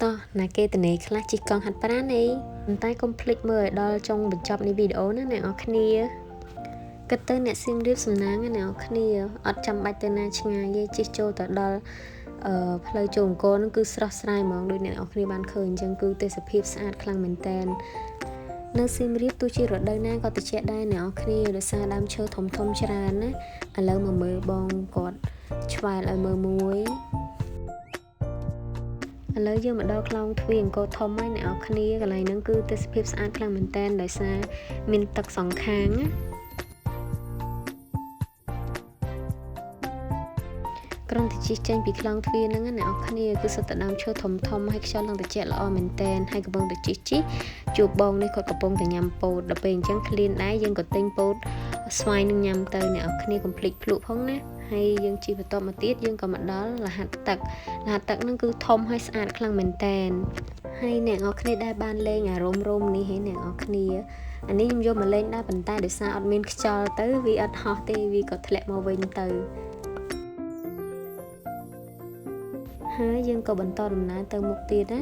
តោះណាគេតនេខ្លះជីកង់ហាត់ប្រាណនេះប៉ុន្តែកុំភ្លេចមើលឲ្យដល់ចុងបញ្ចប់នៃវីដេអូណាអ្នកនរគ្នាគិតទៅអ្នកសៀមរាបសំណាងណាអ្នកនរគ្នាអត់ចាំបាច់ទៅណាឆ្ងាយទេជិះចូលទៅដល់ផ្លូវចូលអង្គរហ្នឹងគឺស្រស់ស្រាយហ្មងដូចអ្នកនរគ្នាបានឃើញអញ្ចឹងគឺទេសភាពស្អាតខ្លាំងមែនតើនៅសៀមរាបទោះជារដូវណាក៏ត្រជាក់ដែរអ្នកនរគ្នាដោយសារដើមឈើធំច្រើនណាឥឡូវមកមើលបងគាត់ឆ្វែលឲ្យមើលមួយឥឡូវយើងមកដល់ខ្លោងទ្វារអង្គរធំហើយអ្នកនរគ្នាកន្លែងហ្នឹងគឺទេសភាពស្អាតខ្លាំងមែនតើដោយសារមានទឹកសងខាងណាក្រុមតិជិះចេញពីខ្លោងទ្វារហ្នឹងអ្នកនរគ្នាគឺសុទ្ធតែដើមឈើធំហើយខ្យល់ឡើងត្រជាក់ល្អមែនតើហើយកំពុងតិជិះជួបបងនេះគាត់កំពុងតែញ៉ាំពោតដល់ពេលអញ្ចឹងឃ្លានដែរយើងក៏ទិញពោតស្វាយនឹងញ៉ាំទៅអ្នកនរគ្នាកុំភ្លេចភ្លក់ផងណាហើយយើងជិះបន្តមកទៀតយើងក៏មកដល់លហាត់ទឹកហ្នឹងគឺធំហើយស្អាតខ្លាំងមែនតើហើយអ្នកនរគ្នាដែលបានលេងអារម្មណ៍នេះហើយអ្នកនរគ្នាអានេះខ្ញុំយកមកលេងដែរប៉ុន្តែដោយសារអត់មានខ្យល់ទៅវាអត់ហោះទេវាក៏ធ្លាក់មកវិញទៅហើយយើងក៏បន្តដំណើរទៅមុខទៀតណា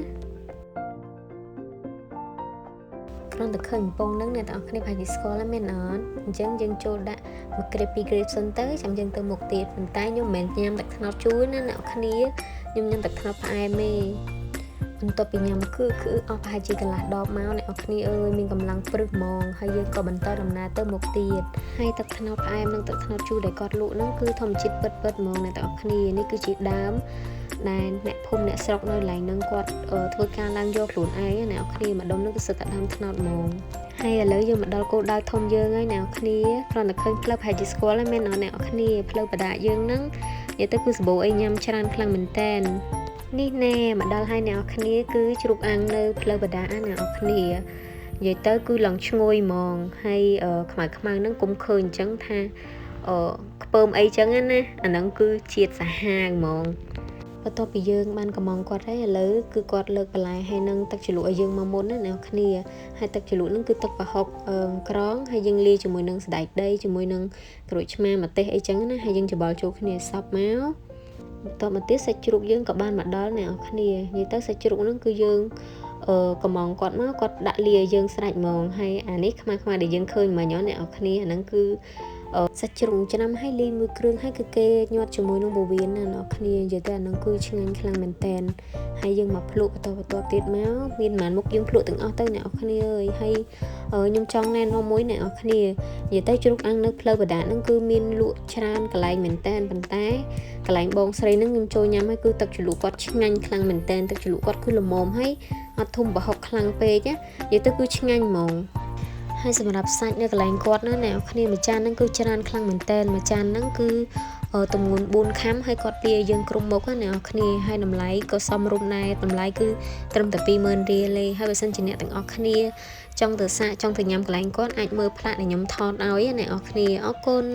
គ្រាន់តែឃើញកំពង់ហ្នឹងអ្នកទាំងអស់គ្នាប្រហែលជាស្គាល់ហើយមែនអត់អញ្ចឹងយើងចូលដាក់មួយក្រេបពីរក្រេបសិនទៅចាំយើងទៅមុខទៀតប៉ុន្តែខ្ញុំមិនមែនញ៉ាំទឹកត្នោតជូរណាអ្នកគ្នាខ្ញុំញ៉ាំទឹកត្នោតផ្អែមទេបន្ទាប់ពីញ៉ាំគឺអស់ប្រហែលជាកន្លះដបមកអ្នកនរគ្នាអើយមានកម្លាំងព្រឹសហ្មងហើយយើងក៏បន្តដំណើរទៅមុខទៀតហើយទឹកត្នោតផ្អែមនិងទឹកត្នោតជូរដែលគាត់លក់ហ្នឹងគឺធម្មជាតិពិតហ្មងអ្នកទាំងអស់គ្នានេះគឺជាដើមដែលអ្នកភូមិអ្នកស្រុកនៅកន្លែងហ្នឹងគាត់ធ្វើការឡើងយកខ្លួនឯងអ្នកនរគ្នាម្ដុំហ្នឹងគឺសិតតែដើមត្នោតហ្មងហើយឥឡូវយើងមកដល់គោលដៅធំយើងហើយអ្នកនរគ្នាគ្រាន់តែឃើញផ្លូវប្រហែលជាស្គាល់ហើយមែនអត់អ្នកនរគ្នាផ្លូវបដាយើងហ្នឹងនិយាយទៅគឺសម្បូរអីញ៉ាំច្រើនខ្លាំងមែនតើនេះណែមកដល់ហើយអ្នកនរគ្នាគឺជ្រូកអាំងនៅផ្លូវបដាអ្នកនរគ្នានិយាយទៅគឺឡើងឈ្ងុយហ្មងហើយខ្មៅហ្នឹងគុំឃើញអញ្ចឹងថាខ្ពើមអីចឹងណាអាហ្នឹងគឺជាតិសាហាវហ្មងបន្ទាប់ពីយើងបានកំងគាត់ហើយឥឡូវគឺគាត់លើកបន្លែហើយនឹងទឹកជ្រលក់ឲ្យយើងមកមុនណាអ្នកគ្នាហើយទឹកជ្រលក់ហ្នឹងគឺទឹកប្រហុកក្រងហើយយើងលាយជាមួយនឹងសណ្តែកដីជាមួយនឹងក្រូចឆ្មាម្ទេសអីចឹងណាហើយយើងច្បល់ចូលគ្នាសពមកបន្ទាប់មកទៀតសាច់ជ្រូកយើងក៏បានមកដល់អ្នកគ្នានិយាយទៅសាច់ជ្រូកហ្នឹងគឺយើងកំងគាត់មកគាត់ដាក់លាយើងស្រេចហ្មងហើយអានេះខ្មៅដែលយើងឃើញមិញអ្នកគ្នាអាហ្នឹងគឺសាច់ជ្រូកឆ្នាំហើយលាយមួយគ្រឿងហើយគឺគេញាត់ជាមួយនឹងបវៀនណាអ្នកគ្នានិយាយទៅអាហ្នឹងគឺឆ្ងាញ់ខ្លាំងមែនតើហើយយើងមកភ្លក់បន្តទៀតមកមានប៉ុន្មានមុខយើងភ្លក់ទាំងអស់ទៅអ្នកគ្នាអើយហើយខ្ញុំចង់ណែនាំមួយអ្នកគ្នានិយាយទៅជ្រូកអាំងនៅផ្លូវបដាហ្នឹងគឺមានលក់ច្រើនកន្លែងមែនតើប៉ុន្តែកន្លែងបងស្រីហ្នឹងខ្ញុំចូលញ៉ាំហើយគឺទឹកជ្រលក់គាត់ឆ្ងាញ់ខ្លាំងមែនតើទឹកជ្រលក់គាត់គឺល្មមហើយអត់ធំប្រហុកខ្លាំងពេកណានិយាយទៅគឺឆ្ងាញ់ហ្មងហើយសម្រាប់សាច់នៅកន្លែងគាត់ណាអ្នកគ្នាមួយចានហ្នឹងគឺច្រើនខ្លាំងមែនតើមួយចានហ្នឹងគឺទម្ងន់4ខាំហើយគាត់លាយើងក្រុមមុខណាអ្នកគ្នាហើយតម្លៃក៏សមរម្យដែរតម្លៃគឺត្រឹមតែ20000រៀលទេហើយបើសិនជាអ្នកទាំងអស់គ្នាចង់ទៅសាកចង់ទៅញ៉ាំកន្លែងគាត់អាចមើលផ្លាកដែលខ្ញុំថតឲ្យអ្នកគ្នាអរគុណ